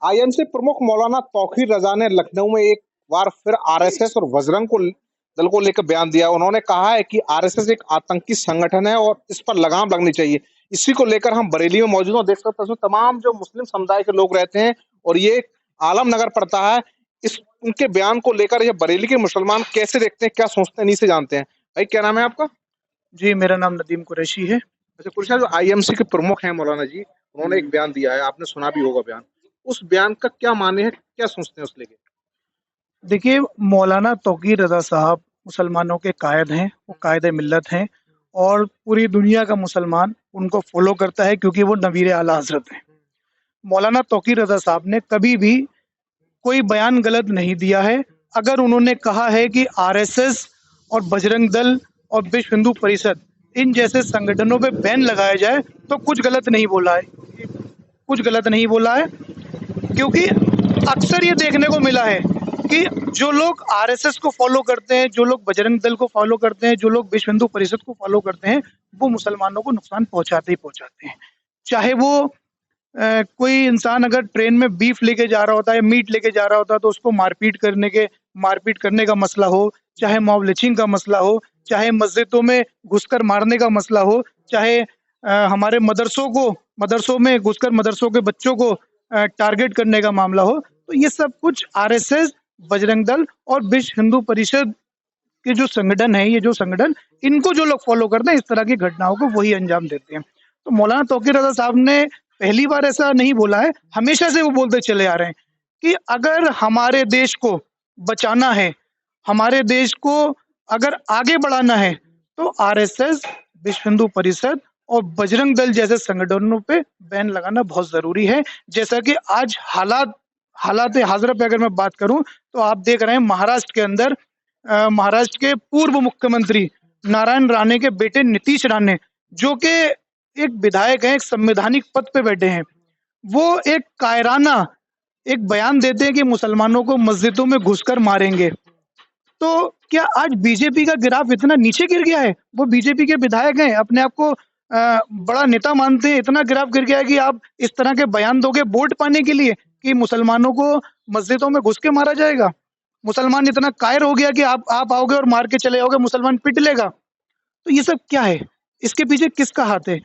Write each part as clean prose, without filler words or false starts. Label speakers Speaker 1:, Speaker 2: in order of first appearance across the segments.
Speaker 1: IMC प्रमुख मौलाना तौकीर रजा ने लखनऊ में एक बार फिर आरएसएस और बजरंग को दल को लेकर बयान दिया। उन्होंने कहा है कि आरएसएस एक आतंकी संगठन है और इस पर लगाम लगनी चाहिए। इसी को लेकर हम बरेली में मौजूद हैं। देख सकते हैं उसमें तमाम जो मुस्लिम समुदाय के लोग रहते हैं और ये आलम नगर पड़ता है। इस उनके बयान को लेकर ये बरेली के मुसलमान कैसे देखते हैं, क्या सोचते हैं, नहीं से जानते हैं। भाई क्या नाम है आपका?
Speaker 2: जी, मेरा नाम नदीम कुरैशी है।
Speaker 1: अच्छा कुरैशी साहब, जो आईएमसी के प्रमुख हैं मौलाना जी, उन्होंने एक बयान दिया है, आपने सुना भी होगा बयान। उस बयान का क्या माने है, क्या सोचते हैं उस लेके?
Speaker 2: देखिए, मौलाना तौकीर रज़ा साहब मुसलमानों के कायद हैं, वो कायद मिल्लत हैं और पूरी दुनिया का मुसलमान उनको फ़ॉलो करता है क्योंकि वो नबीर आला हज़रत हैं। मौलाना तौकीर रज़ा साहब ने कभी भी कोई बयान गलत नहीं दिया है। अगर उन्होंने कहा है कि आरएसएस और बजरंग दल और विश्व हिंदू परिषद इन जैसे संगठनों पे बैन लगाया जाए तो कुछ गलत नहीं बोला है, कुछ गलत नहीं बोला है क्योंकि अक्सर ये देखने को मिला है कि जो लोग आरएसएस को फॉलो करते हैं, जो लोग बजरंग दल को फॉलो करते हैं, जो लोग विश्व हिंदू परिषद को फॉलो करते हैं, वो मुसलमानों को नुकसान पहुंचाते ही पहुंचाते हैं। चाहे वो कोई इंसान अगर ट्रेन में बीफ लेके जा रहा होता है, मीट लेके जा रहा होता है तो उसको मारपीट करने का मसला हो, चाहे मॉब लिंचिंग का मसला हो, चाहे मस्जिदों में घुसकर मारने का मसला हो, चाहे हमारे मदरसों में घुसकर मदरसों के बच्चों को टारगेट करने का मामला हो, तो ये सब कुछ आरएसएस, बजरंग दल और विश्व हिंदू परिषद के जो संगठन है, ये जो संगठन इनको जो लोग फॉलो करते हैं, इस तरह की घटनाओं को वही अंजाम देते हैं। तो मौलाना तौकीर रज़ा साहब ने पहली बार ऐसा नहीं बोला है, हमेशा से वो बोलते चले आ रहे हैं कि अगर हमारे देश को बचाना है, हमारे देश को अगर आगे बढ़ाना है, तो आरएसएस, विश्व हिंदू परिषद और बजरंग दल जैसे संगठनों पे बैन लगाना बहुत ज़रूरी है। जैसा कि आज हालात हाज़िर पे अगर मैं बात करूँ, तो आप देख रहे हैं महाराष्ट्र के अंदर महाराष्ट्र के पूर्व मुख्यमंत्री नारायण राणे के बेटे नीतीश राणे, जो कि एक विधायक हैं, एक संवैधानिक पद पे बैठे हैं, वो एक कायराना एक बयान देते हैं कि मुसलमानों को मस्जिदों में घुसकर मारेंगे। तो क्या आज बीजेपी का ग्राफ इतना नीचे गिर गया है? वो बीजेपी के विधायक हैं, अपने आप को बड़ा नेता मानते हैं, इतना ग्राफ गिर गया है कि आप इस तरह के बयान दोगे वोट पाने के लिए कि मुसलमानों को मस्जिदों में घुस के मारा जाएगा? मुसलमान इतना कायर हो गया कि आप आओगे और मार के चले जाओगे, मुसलमान पिट लेगा। तो ये सब क्या है? इसके पीछे किसका हाथ है?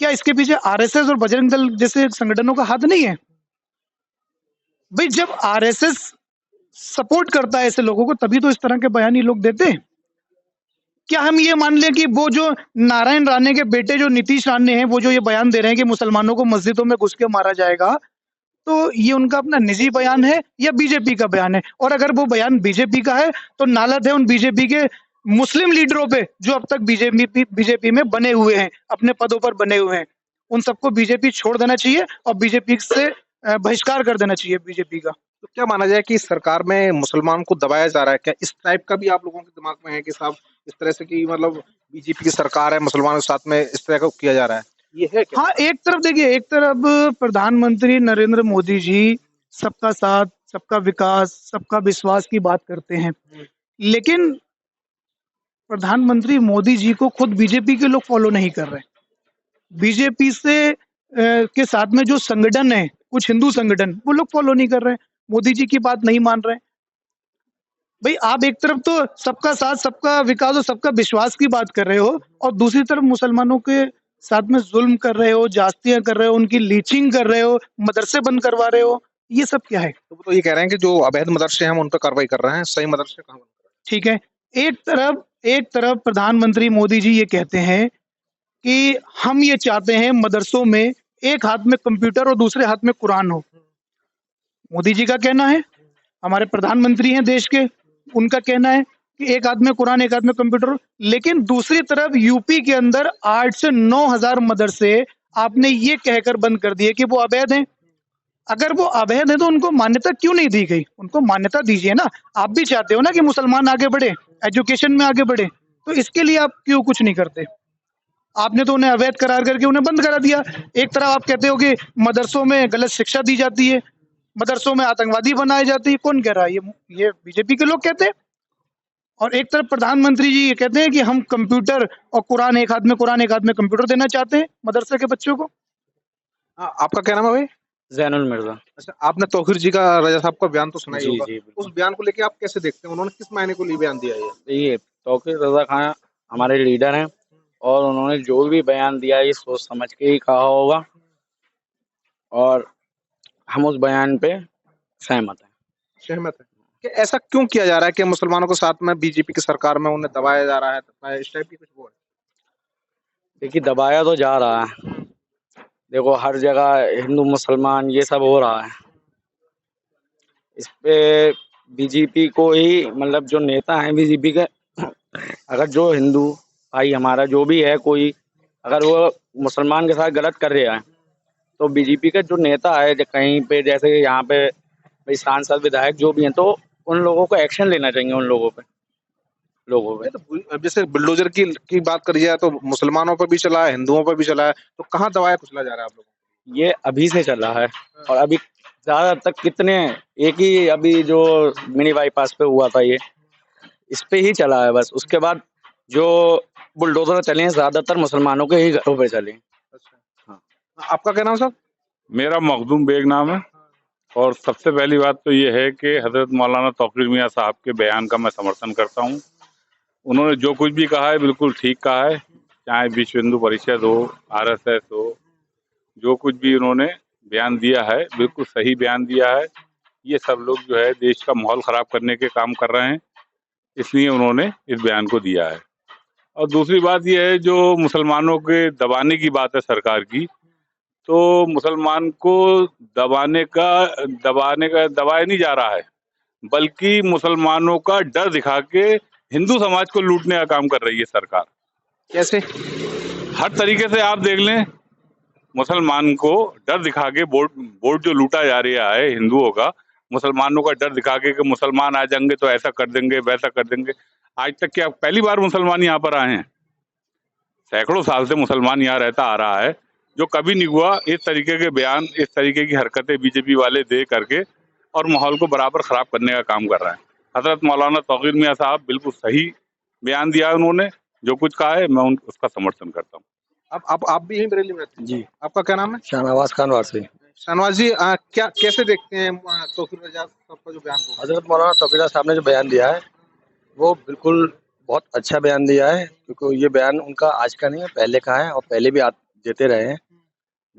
Speaker 2: क्या इसके पीछे आरएसएस और बजरंग दल जैसे संगठनों का हाथ नहीं है? भाई जब आरएसएस सपोर्ट करता है ऐसे लोगों को तभी तो इस तरह के बयान ये लोग देते हैं। क्या हम ये मान लें कि वो जो नारायण राणे के बेटे जो नीतीश राणे हैं, वो जो ये बयान दे रहे हैं कि मुसलमानों को मस्जिदों में घुस के मारा जाएगा, तो ये उनका अपना निजी बयान है या बीजेपी का बयान है? और अगर वो बयान बीजेपी का है तो नालत है उन बीजेपी के मुस्लिम लीडरों पे जो अब तक बीजेपी में बने हुए हैं, अपने पदों पर बने हुए हैं। उन सबको बीजेपी छोड़ देना चाहिए और बीजेपी से बहिष्कार कर देना चाहिए बीजेपी का।
Speaker 1: तो क्या माना जाए कि इस सरकार में मुसलमान को दबाया जा रहा है? क्या इस टाइप का भी आप लोगों के दिमाग में है कि साहब इस तरह से कि मतलब बीजेपी की सरकार है, मुसलमानों के साथ में इस तरह का किया जा रहा है, ये है क्या?
Speaker 2: हाँ, एक तरफ देखिए, एक तरफ प्रधानमंत्री नरेंद्र मोदी जी सबका साथ, सबका विकास, सबका विश्वास की बात करते हैं। लेकिन प्रधानमंत्री मोदी जी को खुद बीजेपी के लोग फॉलो नहीं कर रहे। बीजेपी से के साथ में जो संगठन है, कुछ हिंदू संगठन, वो लोग फॉलो नहीं कर रहे। मोदी जी की बात नहीं मान रहे। भाई आप एक तरफ तो सबका साथ, सबका विकास और सबका विश्वास की बात कर रहे हो और दूसरी तरफ मुसलमानों के साथ में जुल्म कर रहे हो, जास्तियां कर रहे हो, उनकी लीचिंग कर रहे हो, मदरसे बंद करवा रहे हो। ये सब क्या है?
Speaker 1: तो वो तो ये कह रहे हैं कि जो अवैध मदरसे हैं हम उन पर कार्रवाई कर रहे हैं, सही मदरसे कहाँ बंद कर
Speaker 2: ठीक है। एक तरफ प्रधानमंत्री मोदी जी ये कहते हैं कि हम ये चाहते हैं मदरसों में एक हाथ में कंप्यूटर और दूसरे हाथ में कुरान हो। मोदी जी का कहना है, हमारे प्रधानमंत्री हैं देश के, उनका कहना है कि एक हाथ में कुरान, एक हाथ में कंप्यूटर हो। लेकिन दूसरी तरफ यूपी के अंदर 8 से 9,000 मदरसे आपने ये कहकर बंद कर दिए कि वो अवैध हैं। अगर वो अवैध है तो उनको मान्यता क्यों नहीं दी गई? उनको मान्यता दीजिए ना। आप भी चाहते हो ना कि मुसलमान आगे बढ़े, एजुकेशन में आगे बढ़े, तो इसके लिए आप क्यों कुछ नहीं करते? आपने तो उन्हें अवैध करार करके उन्हें बंद करा दिया। एक तरफ आप कहते हो कि मदरसों में गलत शिक्षा दी जाती है, मदरसों में आतंकवादी बनाए जाते हैं। कौन कह रहा है? ये बीजेपी के लोग कहते हैं। और एक तरफ प्रधानमंत्री जी ये कहते हैं कि हम कंप्यूटर और कुरान, एक हाथ में कुरान, एक हाथ में कंप्यूटर देना चाहते हैं मदरसे के बच्चों को।
Speaker 1: आपका क्या नाम है भाई?
Speaker 3: ज़ैनुल मिर्ज़ा।
Speaker 1: अच्छा, आपने तौकीर जी का रजा साहब का बयान तो सुना ही
Speaker 3: जी,
Speaker 1: होगा।
Speaker 3: जी,
Speaker 1: उस
Speaker 3: बिल्कुल।
Speaker 1: बयान को लेके आप कैसे देखते हैं? उन्होंने किस मायने को लिए बयान दिया है ये?
Speaker 3: देखिए, तौक़ीर रज़ा खां हमारे लीडर हैं और उन्होंने जो भी बयान दिया है, ये सोच समझ के ही कहा होगा और हम उस बयान पे सहमत हैं।
Speaker 1: सहमत हैं। कि ऐसा क्यों किया जा रहा है कि मुसलमानों को साथ में बीजेपी की सरकार में उन्हें दबाया जा रहा है? इस टाइप की कुछ वो है?
Speaker 3: देखिए, दबाया तो जा रहा है। देखो, हर जगह हिंदू, मुसलमान ये सब हो रहा है। इस पे बीजेपी को ही मतलब जो नेता हैं बीजेपी के अगर जो हिंदू भाई हमारा जो भी है कोई अगर वो मुसलमान के साथ गलत कर रहा है, तो बीजेपी का जो नेता है कहीं पे जैसे यहाँ पे भाई सांसद विधायक जो भी हैं, तो उन लोगों को एक्शन लेना चाहिए उन लोगों पे।
Speaker 1: नहीं तो अब जैसे बुलडोजर की बात करी जाए तो मुसलमानों पर भी चला है, हिंदुओं पर भी चला है, तो कहाँ दबाया कुचला जा रहा है आप लोगों को?
Speaker 3: ये अभी से चला है और अभी ज़्यादा तक कितने एक ही अभी जो मिनी बाईपास पे हुआ था ये, इस पे ही चला है बस। उसके बाद जो बुलडोज़र चले हैं ज़्यादातर मुसलमानों के ही घरों पे चले हैं।
Speaker 1: अच्छा।
Speaker 3: हाँ।
Speaker 1: आपका क्या नाम साहब?
Speaker 4: मेरा मखदूम बेग नाम है और सबसे पहली बात तो ये है कि हज़रत मौलाना तौक़ीर मियाँ साहब के बयान का मैं समर्थन करता हूँ। उन्होंने जो कुछ भी कहा है बिल्कुल ठीक कहा है, चाहे विश्व हिंदू परिषद हो, आरएसएस हो, जो कुछ भी उन्होंने बयान दिया है बिल्कुल सही बयान दिया है। ये सब लोग जो है देश का माहौल ख़राब करने के काम कर रहे हैं, इसलिए उन्होंने इस बयान को दिया है। और दूसरी बात ये है जो मुसलमानों के दबाने की बात है सरकार की, तो मुसलमान को दबाया नहीं जा रहा है, बल्कि मुसलमानों का डर दिखा के हिंदू समाज को लूटने का काम कर रही है सरकार।
Speaker 1: कैसे?
Speaker 4: हर तरीके से आप देख लें, मुसलमान को डर दिखा के वोट जो लूटा जा रहा है हिंदुओं का, मुसलमानों का डर दिखा के कि मुसलमान आ जाएंगे तो ऐसा कर देंगे, वैसा कर देंगे। आज तक क्या पहली बार मुसलमान यहाँ पर आए हैं? सैकड़ों साल से मुसलमान यहाँ रहता आ रहा है, जो कभी नहीं हुआ। इस तरीके के बयान, इस तरीके की हरकतें बीजेपी वाले दे करके और माहौल को बराबर खराब करने का काम कर रहे हैं। हजरत मौलाना तौक़ीर मियाँ साहब बिल्कुल सही बयान दिया है उन्होंने, जो कुछ कहा है मैं उसका समर्थन करता हूँ।
Speaker 1: आप भी यहीं बरेली में रहते हैं?
Speaker 3: जी।
Speaker 1: आपका क्या नाम है?
Speaker 3: शाहनवाज खान वारसी।
Speaker 1: शाहनवाज जी क्या कैसे देखते हैं तौक़ीर रज़ा साहब का जो बयान को?
Speaker 3: हज़रत मौलाना तौक़ीर साहब ने जो बयान दिया है, वो बिल्कुल बहुत अच्छा बयान दिया है, क्योंकि ये बयान उनका आज का नहीं है, पहले का है और पहले भी देते रहे हैं।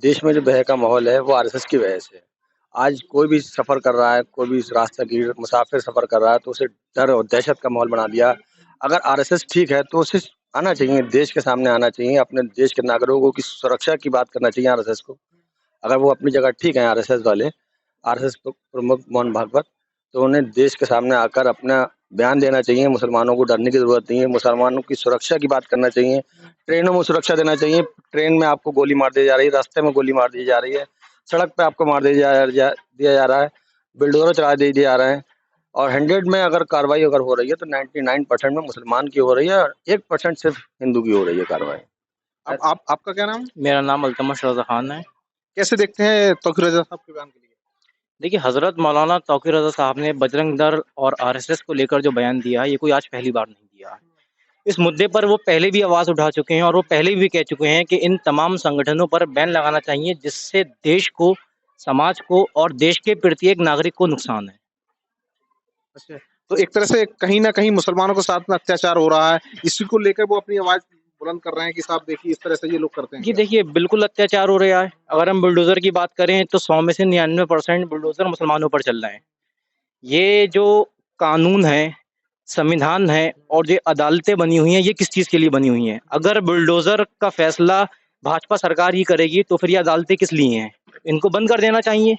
Speaker 3: देश में जो भय का माहौल है, वो आरएसएस की वजह से है। आज कोई भी सफ़र कर रहा है, कोई भी रास्तागीर मुसाफिर सफ़र कर रहा है, तो उसे डर और दहशत का माहौल बना दिया। अगर आरएसएस ठीक है, तो उसे आना चाहिए, देश के सामने आना चाहिए, अपने देश के नागरिकों की सुरक्षा की बात करना चाहिए आरएसएस को। अगर वो अपनी जगह ठीक है आरएसएस वाले, आरएसएस प्रमुख मोहन भागवत, तो उन्हें देश के सामने आकर अपना बयान देना चाहिए। मुसलमानों को डरने की ज़रूरत नहीं है, मुसलमानों की सुरक्षा की बात करना चाहिए। ट्रेनों में सुरक्षा देना चाहिए, ट्रेन में आपको गोली मार दी जा रही है, रास्ते में गोली मार दी जा रही है, सड़क पे आपको मार दिया जा रहा है, बुलडोज़र चला दिए जा रहे हैं और 100 में अगर कार्रवाई अगर हो रही है, तो 99% में मुसलमान की हो रही है और 1% सिर्फ हिंदू की हो रही है कार्रवाई।
Speaker 1: आपका क्या नाम है?
Speaker 3: मेरा नाम अल्तमश रज़ा खान है।
Speaker 1: कैसे देखते हैं तौक़ीर रज़ा साहब के बयान के लिए?
Speaker 3: देखिए, हज़रत मौलाना तौक़ीर रज़ा साहब ने बजरंग दल और आरएसएस को लेकर जो बयान दिया है, ये कोई आज पहली बार नहीं दिया है। इस मुद्दे पर वो पहले भी आवाज़ उठा चुके हैं और वो पहले भी कह चुके हैं कि इन तमाम संगठनों पर बैन लगाना चाहिए, जिससे देश को, समाज को और देश के प्रत्येक नागरिक को नुकसान है।
Speaker 1: अच्छा, तो एक तरह से कहीं न कहीं मुसलमानों के साथ में अत्याचार हो रहा है, इसी को लेकर वो अपनी आवाज़ बुलंद कर रहे हैं कि साहब देखिए इस तरह से ये लोग करते हैं।
Speaker 3: जी देखिए, बिल्कुल अत्याचार हो रहा है। अगर हम बुलडोज़र की बात करें तो 100 में से 99% बुलडोज़र मुसलमानों पर चल रहे हैं। ये जो कानून है, संविधान है और ये अदालतें बनी हुई हैं, ये किस चीज़ के लिए बनी हुई हैं? अगर बुलडोज़र का फैसला भाजपा सरकार ही करेगी, तो फिर ये अदालतें किस लिए हैं? इनको बंद कर देना चाहिए।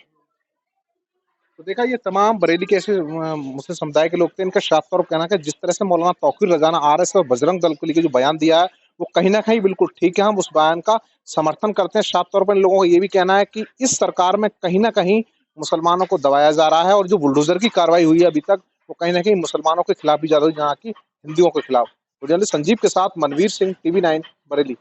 Speaker 1: तो देखा ये तमाम बरेली के ऐसे मुस्लिम समुदाय के लोग थे, इनका साफ तौर पर कहना है कि जिस तरह से मौलाना तौक़ीर रज़ा ने आरएसएस और बजरंग दल को लेके जो बयान दिया है, वो कहीं न कहीं बिल्कुल ठीक है, हम उस बयान का समर्थन करते हैं। साफ तौर पर इन लोगों का ये भी कहना है कि इस सरकार में कहीं न कहीं मुसलमानों को दबाया जा रहा है और जो बुलडोज़र की कार्रवाई हुई है अभी तक, वो कहीं न कहीं मुसलमानों के खिलाफ भी ज़्यादा हुई, जहाँ की हिंदुओं के खिलाफ। तो जर्नलिस्ट संजीव के साथ मनवीर सिंह, टीवी 9 बरेली।